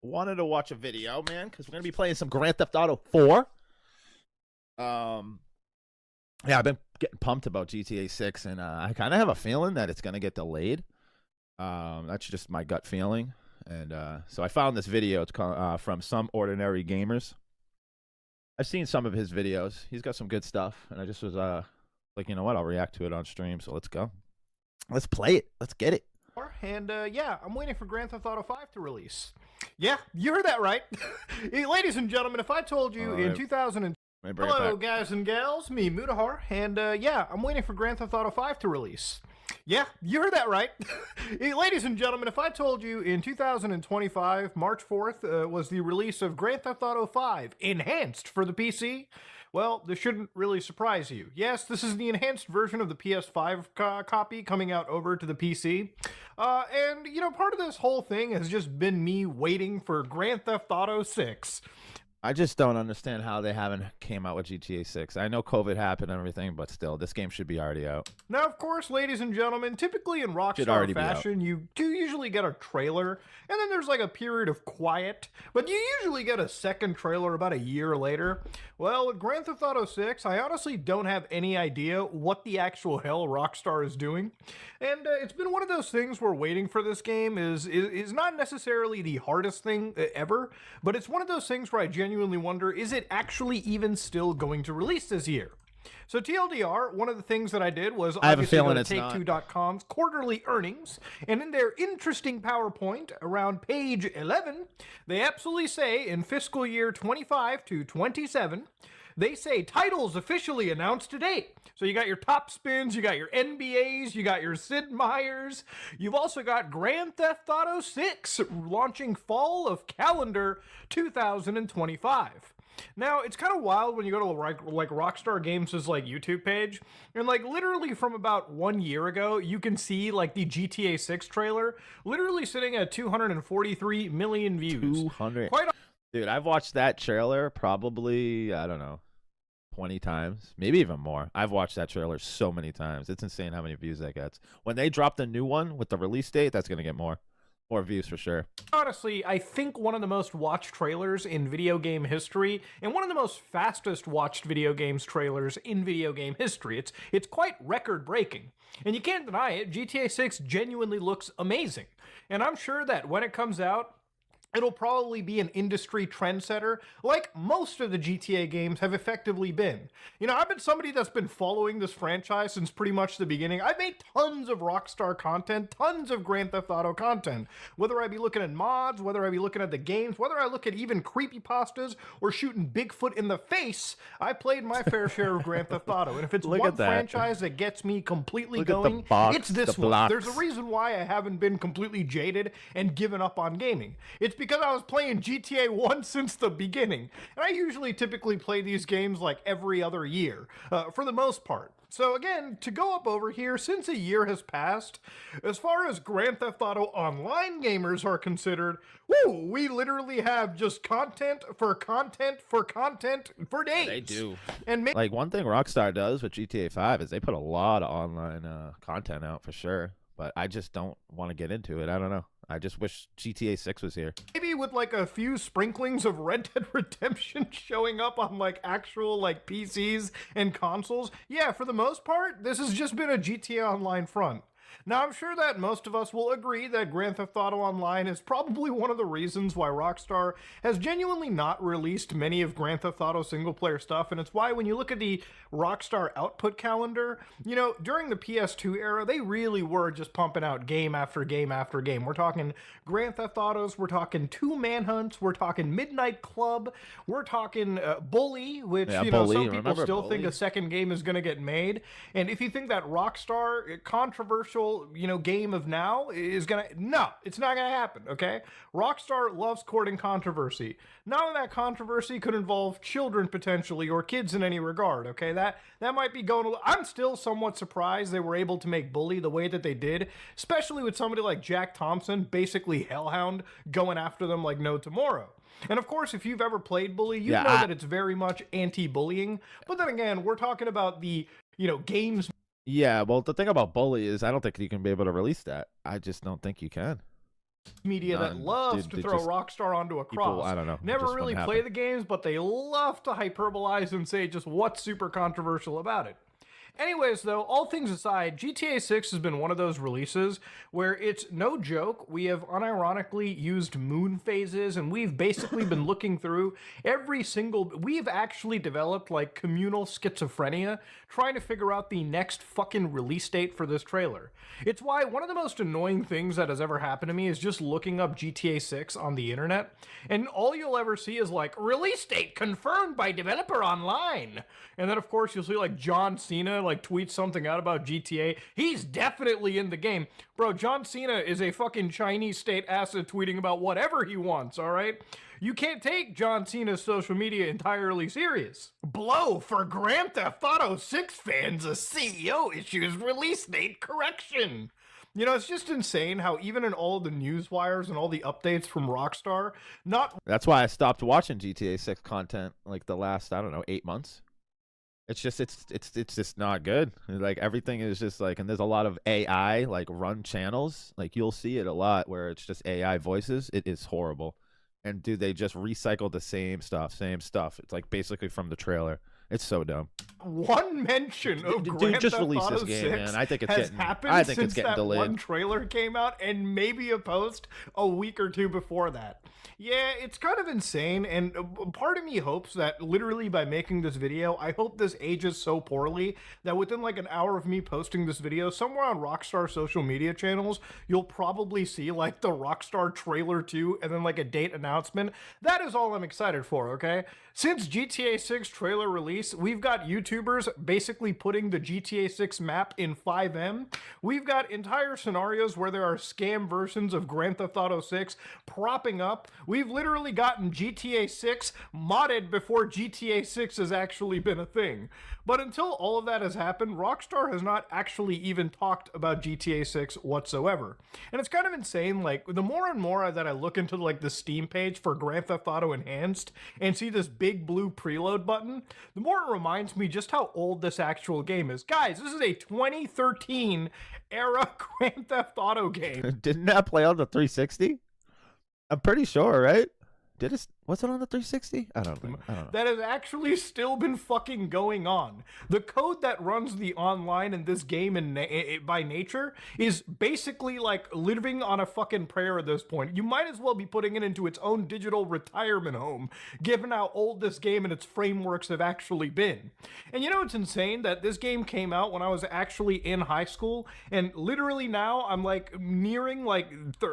wanted to watch a video, man, because we're gonna be playing some Grand Theft Auto 4. Yeah, I've been getting pumped about GTA 6, and I kind of have a feeling that it's gonna get delayed. That's just my gut feeling, and so I found this video. It's called, from Some Ordinary Gamers. I've seen some of his videos. He's got some good stuff, and I just was like, you know what? I'll react to it on stream. So let's go. Let's play it. Let's get it. And yeah, I'm waiting for Grand Theft Auto 5 to release. Yeah, you heard that right. Ladies and gentlemen, if I told you in 2000 hello guys and gals, me Mutahar, and yeah, I'm waiting for Grand Theft Auto 5 to release. Yeah, you heard that right. Ladies and gentlemen, if I told you in 2025, March 4th, was the release of Grand Theft Auto 5 Enhanced for the PC, well, this shouldn't really surprise you. Yes, this is the enhanced version of the PS5 copy coming out over to the PC. And, you know, part of this whole thing has just been me waiting for Grand Theft Auto 6. I just don't understand how they haven't came out with GTA 6. I know COVID happened and everything, but still, this game should be already out. Now, of course, ladies and gentlemen, typically in Rockstar fashion, you do usually get a trailer, and then there's like a period of quiet, but you usually get a second trailer about a year later. Well, with Grand Theft Auto 6, I honestly don't have any idea what the actual hell Rockstar is doing. And it's been one of those things where waiting for this game is not necessarily the hardest thing ever, but it's one of those things where I genuinely wonder, is it actually even still going to release this year? So TLDR, one of the things that I did was obviously go to Take-Two.com's quarterly earnings, and in their interesting PowerPoint around page 11, they absolutely say in fiscal year 25 to 27, they say titles officially announced to date. So you got your Top Spins, you got your NBAs, you got your Sid Meier's. You've also got Grand Theft Auto 6 launching fall of calendar 2025. Now, it's kind of wild when you go to like Rockstar Games' like YouTube page, and like literally from about 1 year ago, you can see like the GTA 6 trailer literally sitting at 243 million views. 200. Dude, I've watched that trailer probably, I don't know, 20 times, maybe even more. I've watched that trailer so many times. It's insane how many views that gets. When they drop the new one with the release date, that's going to get more views for sure. Honestly, I think one of the most watched trailers in video game history, and one of the most fastest watched video games trailers in video game history. It's quite record breaking. And you can't deny it, GTA 6 genuinely looks amazing. And I'm sure that when it comes out, it'll probably be an industry trendsetter, like most of the GTA games have effectively been. You know, I've been somebody that's been following this franchise since pretty much the beginning. I've made tons of Rockstar content, tons of Grand Theft Auto content. Whether I be looking at mods, whether I be looking at the games, whether I look at even creepypastas or shooting Bigfoot in the face, I played my fair share of Grand Theft Auto. And if it's one franchise that gets me completely going, it's this one. There's a reason why I haven't been completely jaded and given up on gaming. It's because I was playing GTA 1 since the beginning. And I usually typically play these games like every other year, for the most part. So again, to go up over here, since a year has passed, as far as Grand Theft Auto Online gamers are considered, woo, we literally have just content for content for content for days. They do. And like one thing Rockstar does with GTA 5 is they put a lot of online content out for sure. But I just don't want to get into it. I don't know. I just wish GTA 6 was here. Maybe with like a few sprinklings of Red Dead Redemption showing up on like actual like PCs and consoles. Yeah, for the most part, this has just been a GTA Online front. Now, I'm sure that most of us will agree that Grand Theft Auto Online is probably one of the reasons why Rockstar has genuinely not released many of Grand Theft Auto single-player stuff, and it's why when you look at the Rockstar output calendar, you know, during the PS2 era, they really were just pumping out game after game after game. We're talking Grand Theft Autos, we're talking 2 Manhunts, we're talking Midnight Club, we're talking Bully, which, you know, some people still think a second game is going to get made, and if you think that Rockstar, controversial, you know, game of now is gonna, no, it's not gonna happen. Okay, Rockstar loves courting controversy. Now that controversy could involve children potentially, or kids in any regard. Okay, that might be going. I'm still somewhat surprised they were able to make Bully the way that they did, especially with somebody like Jack Thompson, basically Hellhound, going after them like no tomorrow. And of course, if you've ever played Bully, you know that it's very much anti-bullying. But then again, we're talking about the, you know, games. Yeah, well, the thing about Bully is I don't think you can be able to release that. I just don't think you can. media that None. loves Dude, to they throw just Rockstar onto a people, cross. I don't know, it Never just really wouldn't play happen. the games, but they love to hyperbolize and say just what's super controversial about it. Anyways, though, all things aside, GTA 6 has been one of those releases where it's no joke. We have unironically used moon phases, and we've basically been looking through every single. We've actually developed like communal schizophrenia trying to figure out the next fucking release date for this trailer. It's why one of the most annoying things that has ever happened to me is just looking up GTA 6 on the internet, and all you'll ever see is like release date confirmed by developer online. And then of course you'll see like John Cena like tweets something out about GTA. He's definitely in the game. Bro, John Cena is a fucking Chinese state asset tweeting about whatever he wants, all right? You can't take John Cena's social media entirely serious. Blow for Grand Theft Auto 6 fans, a CEO issues release date correction. You know, it's just insane how even in all the news wires and all the updates from Rockstar, not That's why I stopped watching GTA 6 content like the last, I don't know, 8 months. It's just it's just not good. Like everything is just like, and there's a lot of AI like run channels. Like you'll see it a lot where it's just AI voices. It is horrible. And dude, they just recycle the same stuff, same stuff. It's like basically from the trailer. It's so dumb. one mention of Dude, Grand just Theft release Auto this game, 6 man. I think it's has getting. happened I think since it's getting that delayed. one trailer came out, and maybe a post a week or two before that. Yeah, it's kind of insane, and part of me hopes that literally by making this video, I hope this ages so poorly that within like an hour of me posting this video, somewhere on Rockstar social media channels, you'll probably see like the Rockstar trailer 2 and then like a date announcement. That is all I'm excited for, okay? Since GTA 6 trailer release, we've got YouTubers basically putting the GTA 6 map in 5M. We've got entire scenarios where there are scam versions of Grand Theft Auto 6 propping up. We've literally gotten GTA 6 modded before GTA 6 has actually been a thing. But until all of that has happened, Rockstar has not actually even talked about GTA 6 whatsoever. And it's kind of insane, like, the more and more that I look into, like, the Steam page for Grand Theft Auto Enhanced and see this big blue preload button, the more it reminds me just how old this actual game is. Guys, this is a 2013 era Grand Theft Auto game. Didn't that play on the 360? I'm pretty sure, right? Did it? Was it on the 360? I don't know. That has actually still been fucking going on. The code that runs the online in this game by nature is basically like living on a fucking prayer at this point. You might as well be putting it into its own digital retirement home, given how old this game and its frameworks have actually been. And you know it's insane that this game came out when I was actually in high school, and literally now I'm like nearing like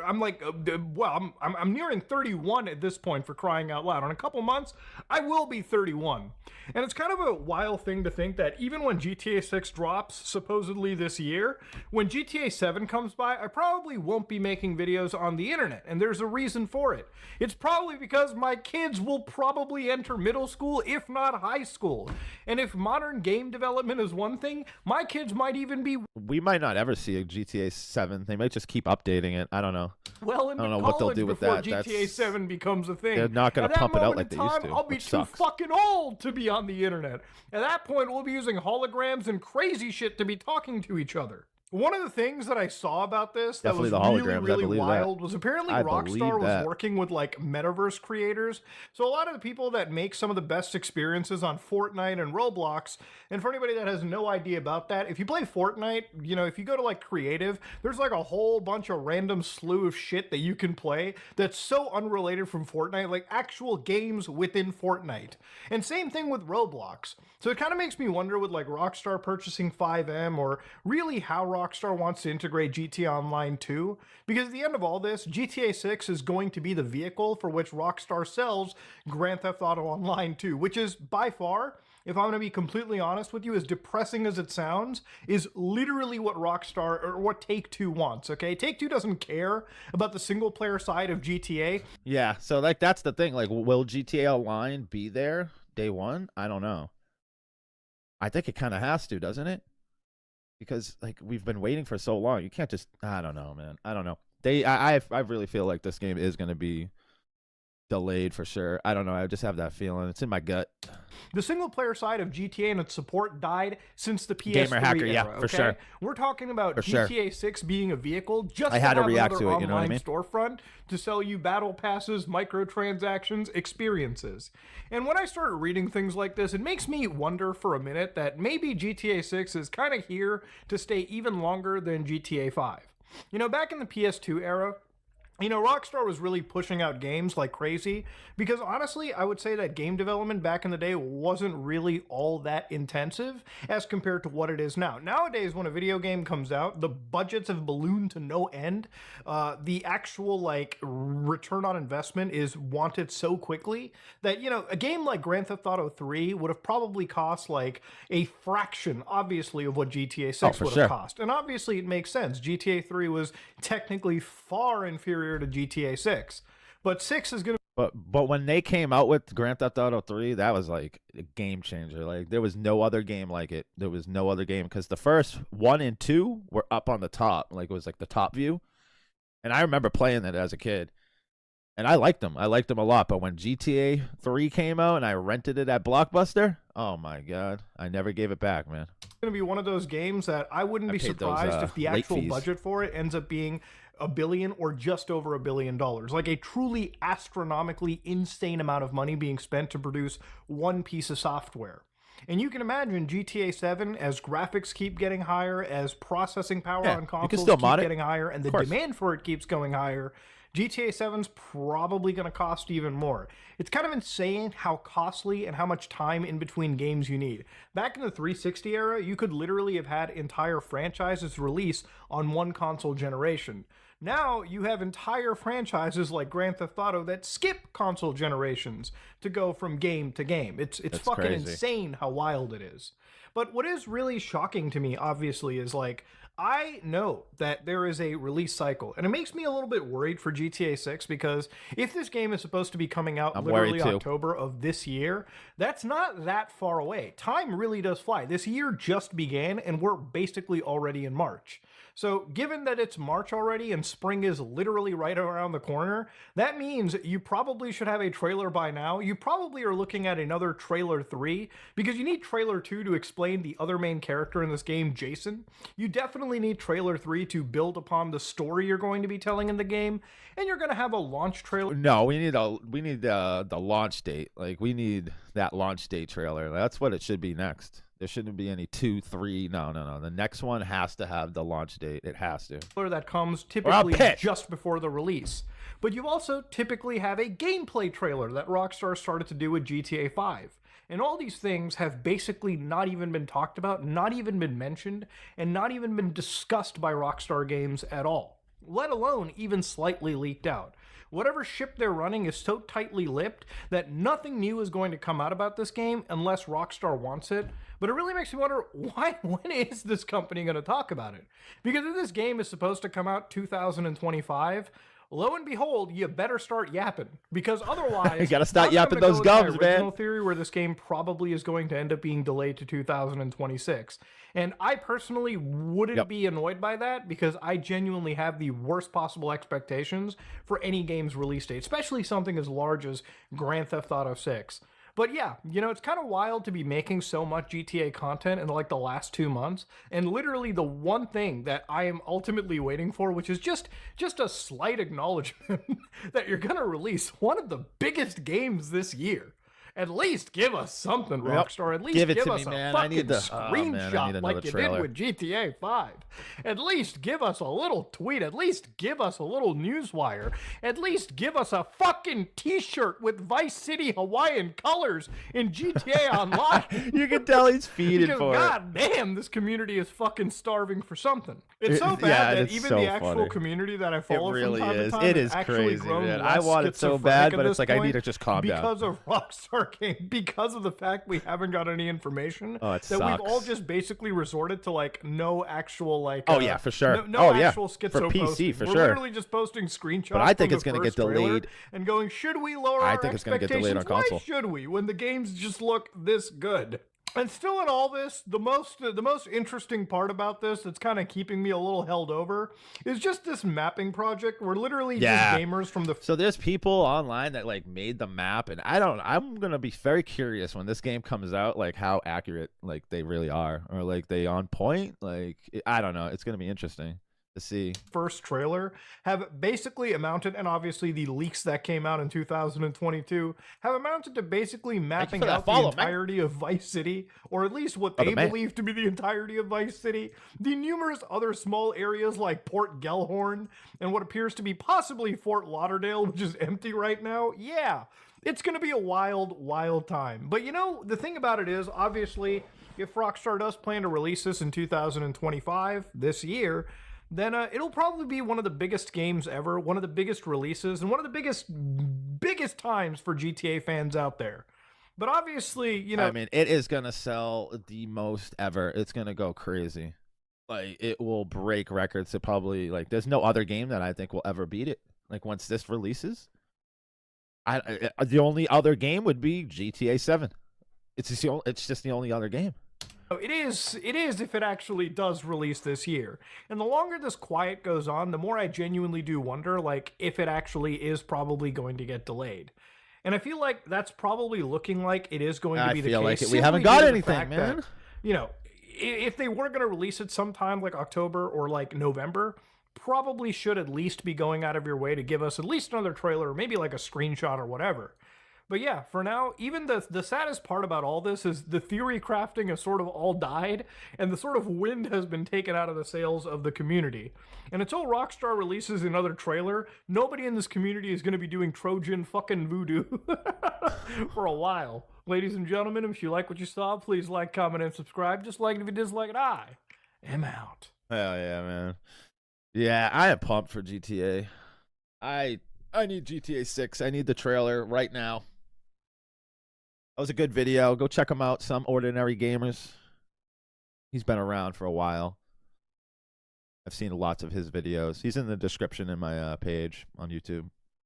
I'm nearing 31 at this point, for crying out loud. In a couple months, I will be 31. And it's kind of a wild thing to think that even when GTA 6 drops, supposedly this year, when GTA 7 comes by, I probably won't be making videos on the internet. And there's a reason for it. It's probably because my kids will probably enter middle school, if not high school. And if modern game development is one thing, my kids might even be... We might not ever see a GTA 7. They might just keep updating it. I don't know. well into I don't know what they'll college do with before that. GTA 7 becomes a thing. They're not going At to that pump it out moment like in they used time, to, I'll be which too sucks. fucking old to be on the internet. At that point, we'll be using holograms and crazy shit to be talking to each other. One of the things that I saw about this that Definitely was the really, holograms, I really believe that. wild was apparently I Rockstar believe was that. working with like metaverse creators. So a lot of the people that make some of the best experiences on Fortnite and Roblox, and for anybody that has no idea about that, if you play Fortnite, you know, if you go to like creative, there's like a whole bunch of random slew of shit that you can play that's so unrelated from Fortnite, like actual games within Fortnite. And same thing with Roblox. So it kind of makes me wonder with like Rockstar purchasing 5M, or really how Rockstar wants to integrate GTA Online 2, because at the end of all this, GTA 6 is going to be the vehicle for which Rockstar sells Grand Theft Auto Online 2, which is by far, if I'm going to be completely honest with you, as depressing as it sounds, is literally what Rockstar, or what Take-Two wants, okay? Take-Two doesn't care about the single-player side of GTA. Yeah, so like that's the thing. Like, will GTA Online be there day one? I don't know. I think it kind of has to, doesn't it? Because like we've been waiting for so long. You can't just. I don't know, man. I don't know. I really feel like this game is going to be delayed for sure. I don't know. I just have that feeling. It's in my gut. The single-player side of GTA and its support died since the PS3 Gamer Hacker, era, yeah, for okay? sure. We're talking about For sure. GTA 6 being a vehicle just I had to have react another to it, you know what I online mean? storefront to sell you battle passes, microtransactions, experiences. And when I started reading things like this, it makes me wonder for a minute that maybe GTA 6 is kind of here to stay even longer than GTA 5. You know, back in the PS2 era, you know, Rockstar was really pushing out games like crazy because honestly, I would say that game development back in the day wasn't really all that intensive as compared to what it is now. Nowadays, when a video game comes out, the budgets have ballooned to no end. The actual like return on investment is wanted so quickly that, you know, a game like Grand Theft Auto 3 would have probably cost like a fraction, obviously, of what GTA 6 for would sure. have cost. And obviously, it makes sense. GTA 3 was technically far inferior to GTA 6. But 6 is going to But when they came out with Grand Theft Auto 3, that was like a game changer. Like there was no other game like it. There was no other game because the first 1 and 2 were up on the top. Like it was like the top view. And I remember playing it as a kid. And I liked them. I liked them a lot. But when GTA 3 came out and I rented it at Blockbuster, oh my God. I never gave it back, man. to be one of those games that I wouldn't be paid those, surprised if the late actual fees. budget for it ends up being $1 billion or just over $1 billion. Like a truly astronomically insane amount of money being spent to produce one piece of software. And you can imagine GTA 7, as graphics keep getting higher, as processing power Yeah, on you can consoles still keep mod it. getting higher, and the course. demand for it keeps going higher, GTA 7's probably going to cost even more. It's kind of insane how costly and how much time in between games you need. Back in the 360 era, you could literally have had entire franchises release on one console generation. Now you have entire franchises like Grand Theft Auto that skip console generations to go from game to game. It's fucking crazy. insane how wild it is. But what is really shocking to me, obviously, is like, I know that there is a release cycle, and it makes me a little bit worried for GTA 6 because if this game is supposed to be coming out I'm literally worried too. October of this year, that's not that far away. Time really does fly. This year just began, and we're basically already in March. So given that it's March already and spring is literally right around the corner, that means you probably should have a trailer by now. You probably are looking at another trailer 3 because you need trailer 2 to explain the other main character in this game, Jason. You definitely need trailer 3 to build upon the story you're going to be telling in the game, and you're going to have a launch trailer. No, we need the launch date. Like we need that launch date trailer. That's what it should be next. There shouldn't be any 2, 3. No. The next one has to have the launch date. It has to. That comes I'll typically pitch. just before the release. But you also typically have a gameplay trailer that Rockstar started to do with GTA 5. And all these things have basically not even been talked about, not even been mentioned, and not even been discussed by Rockstar Games at all, let alone even slightly leaked out. Whatever ship they're running is so tightly lipped that nothing new is going to come out about this game unless Rockstar wants it. But it really makes me wonder, when is this company going to talk about it? Because if this game is supposed to come out 2025, lo and behold, you better start yapping. Because otherwise, You gotta start I'm yapping gonna those go with my gums, man. original theory where this game probably is going to end up being delayed to 2026. And I personally wouldn't be annoyed by that because I genuinely have the worst possible expectations for any game's release date, especially something as large as Grand Theft Auto 6. But yeah, you know, it's kind of wild to be making so much GTA content in like the last 2 months. And literally the one thing that I am ultimately waiting for, which is just a slight acknowledgement that you're going to release one of the biggest games this year. At least give us something, Rockstar. At least Give it to us me, a man. fucking I need the- screenshot I need like another you trailer. did with GTA 5. At least give us a little tweet. At least give us a little newswire. At least give us a fucking t-shirt with Vice City Hawaiian colors in GTA Online. You can tell he's feeding Because for it. god damn, this community is fucking starving for something. It's so Yeah, bad that it's even so the actual funny. community that I It follow really from time is. to time It has is actually crazy, grown man. I less want it so schizophrenic bad, at but this it's like I need point to just calm down. because of Rockstar Game, because of the fact we haven't got any information. Oh, it that we've all sucks. just basically resorted to like no actual like. Oh, yeah, for sure. No Oh, yeah. actual For schizo PC, posting. for We're sure. literally just posting screenshots. But I think from it's the gonna get first trailer delayed. and going, should we lower I our think it's gonna get delayed on expectations? console. Why should we when the games just look this good? And still in all this, the most interesting part about this that's kind of keeping me a little held over is just this mapping project where literally just Yeah. gamers from the So there's people online that like made the map, and I'm gonna be very curious when this game comes out, like how accurate like they really are, or like they on point. Like I don't know. It's gonna be interesting to see. first trailer have basically amounted, and obviously the leaks that came out in 2022 have amounted to basically mapping for that out the follow, man. entirety of Vice City, or at least what Brother they man. believe to be the entirety of Vice City, the numerous other small areas like Port Gellhorn, and what appears to be possibly Fort Lauderdale, which is empty right now. Yeah, it's going to be a wild, wild time. But you know, the thing about it is, obviously, if Rockstar does plan to release this in 2025, this year, then it'll probably be one of the biggest games ever, one of the biggest releases, and one of the biggest times for GTA fans out there. But obviously, you know, I mean, it is gonna sell the most ever. It's gonna go crazy. Like it will break records. It probably like there's no other game that I think will ever beat it. Like once this releases, the only other game would be GTA 7. It's just the only other game. it is if it actually does release this year. And the longer this quiet goes on, the more I genuinely do wonder, like, if it actually is probably going to get delayed. And I feel like that's probably looking like it is going to I be the feel case. like we simply haven't due got to the anything, fact man. that, you know, if they were going to release it sometime like October or like November, probably should at least be going out of your way to give us at least another trailer or maybe like a screenshot or whatever. But yeah, for now, even the saddest part about all this is the theory crafting has sort of all died, and the sort of wind has been taken out of the sails of the community. And until Rockstar releases another trailer, nobody in this community is going to be doing Trojan fucking voodoo for a while. Ladies and gentlemen, if you like what you saw, please like, comment, and subscribe. Just like it if you dislike it. I am out. Hell yeah, man. Yeah, I am pumped for GTA. I need GTA 6. I need the trailer right now. That was a good video. Go check him out. Some Ordinary Gamers. He's been around for a while. I've seen lots of his videos. He's in the description in my page on YouTube.